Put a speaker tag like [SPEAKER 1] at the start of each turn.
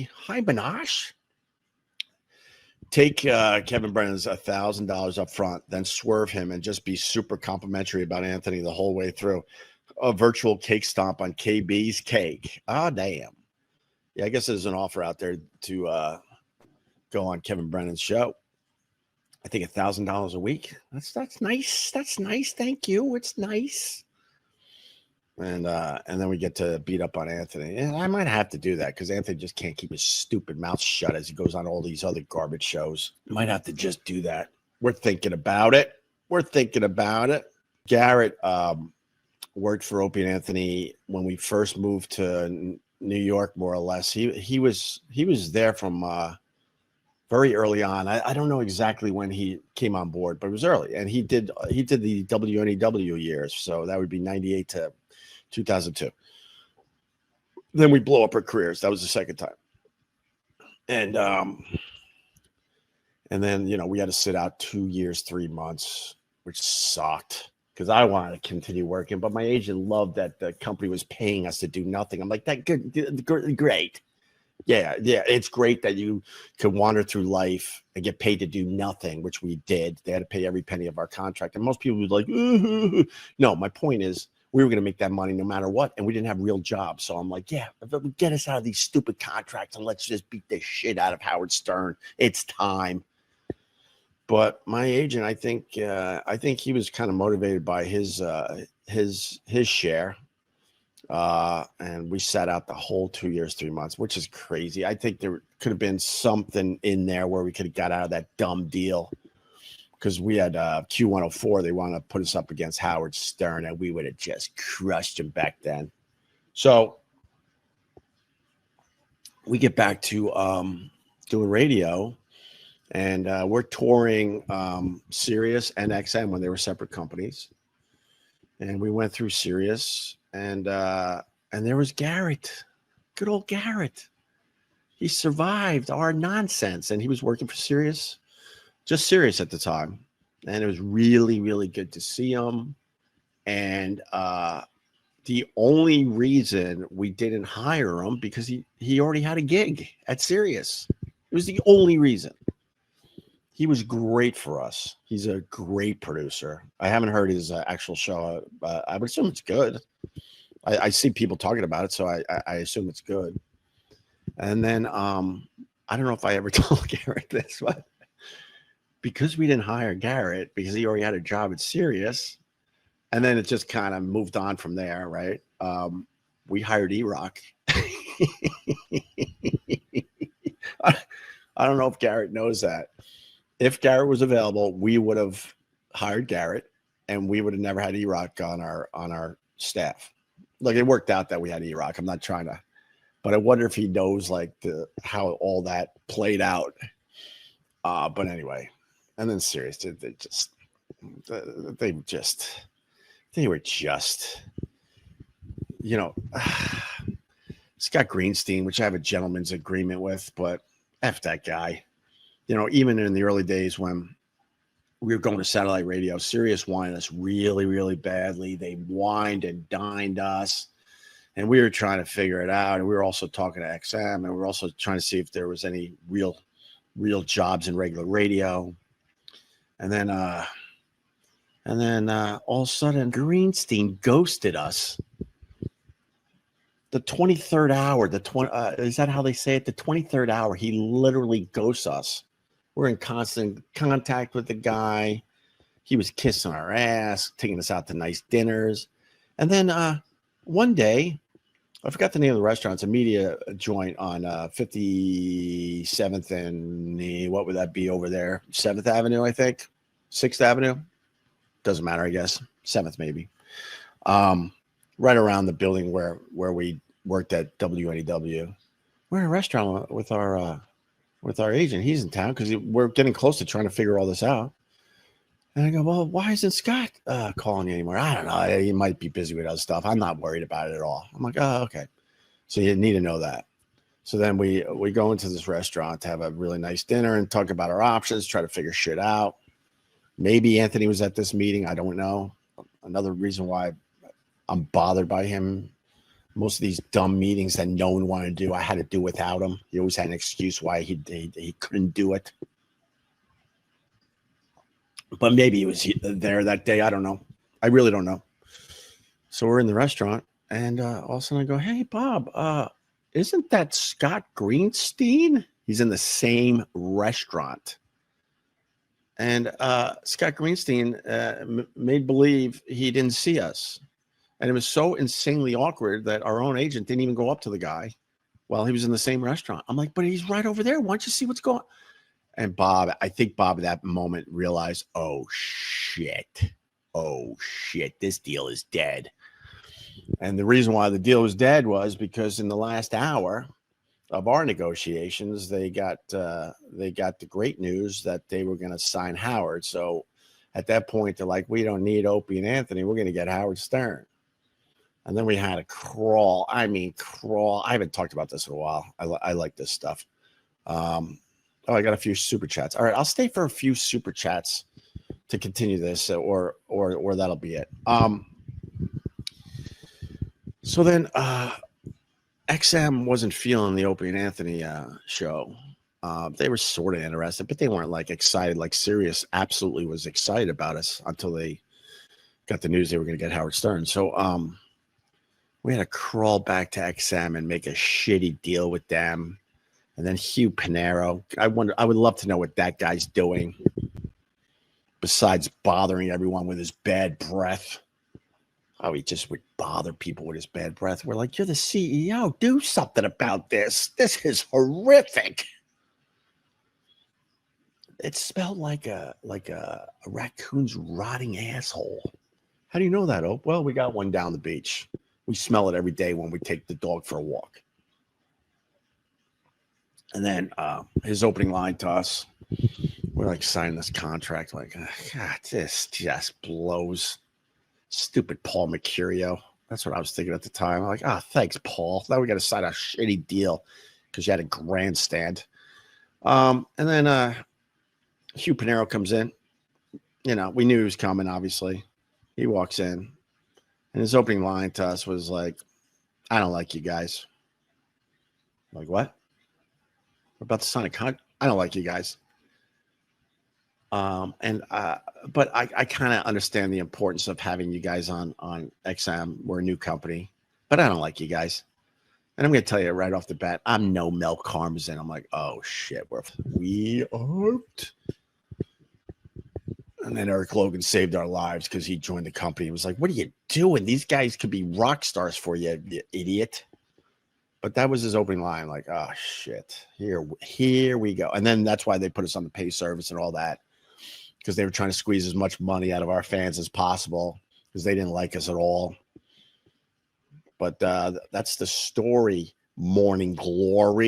[SPEAKER 1] Anthony. Hi, Banash. Take Kevin Brennan's $1,000 up front, then swerve him and just be super complimentary about Anthony the whole way through. A virtual cake stomp on KB's cake. Ah, damn. Yeah, I guess there's an offer out there to go on Kevin Brennan's show. I think $1,000 a week. That's nice. That's nice. Thank you. It's nice. And then we get to beat up on Anthony. And I might have to do that because Anthony just can't keep his stupid mouth shut as he goes on all these other garbage shows. Might have to just do that. We're thinking about it. Garrett worked for Opie and Anthony when we first moved to New York, more or less. He was there from very early on. I don't know exactly when he came on board, but it was early. And he did the WNEW years, so that would be 98 to 2002. Then we blow up our careers. That was the second time. And then, we had to sit out 2 years, 3 months, which sucked because I wanted to continue working. But my agent loved that the company was paying us to do nothing. I'm like, that good, great. Yeah, it's great that you could wander through life and get paid to do nothing, which we did. They had to pay every penny of our contract. And most people would like, no, my point is, we were going to make that money no matter what, and we didn't have real jobs. So I'm like, yeah, get us out of these stupid contracts and let's just beat the shit out of Howard Stern. It's time. But my agent, I think he was kind of motivated by his share, and we sat out the whole 2 years, 3 months, which is crazy. I think there could have been something in there where we could have got out of that dumb deal. Because we had Q104, they want to put us up against Howard Stern, and we would have just crushed him back then. So we get back to doing radio, and we're touring Sirius and XM when they were separate companies. And we went through Sirius, and there was Garrett, good old Garrett. He survived our nonsense, and he was working for Sirius. Just Sirius at the time. And it was really, really good to see him. And the only reason we didn't hire him because he already had a gig at Sirius. It was the only reason. He was great for us. He's a great producer. I haven't heard his actual show. I would assume it's good. I see people talking about it, so I assume it's good. And then I don't know if I ever told Garrett this, but because we didn't hire Garrett because he already had a job at Sirius, and then it just kind of moved on from there, right? We hired E-Rock. I don't know if Garrett knows that. If Garrett was available, we would have hired Garrett, and we would have never had E-Rock on our staff. Like, it worked out that we had E-Rock. I'm not trying to, but I wonder if he knows like how all that played out. But anyway. And then Sirius, they were just, Scott Greenstein, which I have a gentleman's agreement with, but F that guy. Even in the early days when we were going to satellite radio, Sirius wanted us really, really badly. They wined and dined us, and we were trying to figure it out. And we were also talking to XM, and we were also trying to see if there was any real jobs in regular radio. And then all of a sudden, Greenstein ghosted us. The 23rd hour, is that how they say it? The 23rd hour, he literally ghosts us. We're in constant contact with the guy. He was kissing our ass, taking us out to nice dinners. And then one day, I forgot the name of the restaurant. It's a media joint on 57th and what would that be over there? 7th Avenue, I think. 6th Avenue. Doesn't matter, I guess. 7th, maybe. Right around the building where we worked at WNEW. We're in a restaurant with our agent. He's in town because we're getting close to trying to figure all this out. And I go, well, why isn't Scott calling you anymore? I don't know. He might be busy with other stuff. I'm not worried about it at all. I'm like, oh, okay. So you need to know that. So then we go into this restaurant to have a really nice dinner and talk about our options, try to figure shit out. Maybe Anthony was at this meeting. I don't know. Another reason why I'm bothered by him most of these dumb meetings that no one wanted to do, I had to do without him. He always had an excuse why he couldn't do it. But maybe he was there that day. I don't know. I really don't know. So we're in the restaurant, and all of a sudden I go, "Hey, Bob, isn't that Scott Greenstein?" He's in the same restaurant. And Scott Greenstein made believe he didn't see us. And it was so insanely awkward that our own agent didn't even go up to the guy while he was in the same restaurant. I'm like, but he's right over there. Why don't you see what's going on? And Bob, I think Bob at that moment realized, oh, shit. Oh, shit. This deal is dead. And the reason why the deal was dead was because in the last hour of our negotiations, they got the great news that they were going to sign Howard. So at that point, they're like, we don't need Opie and Anthony. We're going to get Howard Stern. And then we had to crawl. I mean, crawl. I haven't talked about this in a while. I like this stuff. Oh, I got a few super chats. All right, I'll stay for a few super chats to continue this, or that'll be it. So then XM wasn't feeling the Opie and Anthony show. They were sort of interested, but they weren't like excited. Like Sirius absolutely was excited about us until they got the news they were going to get Howard Stern. So we had to crawl back to XM and make a shitty deal with them. And then Hugh Pinero, I would love to know what that guy's doing besides bothering everyone with his bad breath. Oh, he just would bother people with his bad breath. We're like, you're the CEO. Do something about this. This is horrific. It smelled like a raccoon's rotting asshole. How do you know that, Ope? Well, we got one down the beach. We smell it every day when we take the dog for a walk. And then his opening line to us, we're like signing this contract. Like, God, this just blows. Stupid Paul Mercurio. That's what I was thinking at the time. I'm like, thanks, Paul. Now we got to sign a shitty deal because you had a grandstand. And then Hugh Pinero comes in. You know, we knew he was coming, obviously. He walks in. And his opening line to us was like, I don't like you guys. I'm like, what? We're about to sign a contract. I don't like you guys. But I kind of understand the importance of having you guys on XM. We're a new company, but I don't like you guys. And I'm going to tell you right off the bat, I'm no Mel Karmazin. I'm like, oh shit, we are. And then Eric Logan saved our lives because he joined the company. He was like, what are you doing? These guys could be rock stars for you, you idiot. But that was his opening line. Like, oh shit, here we go. And then that's why they put us on the pay service and all that, because they were trying to squeeze as much money out of our fans as possible because they didn't like us at all. But that's the story, Morning Glory.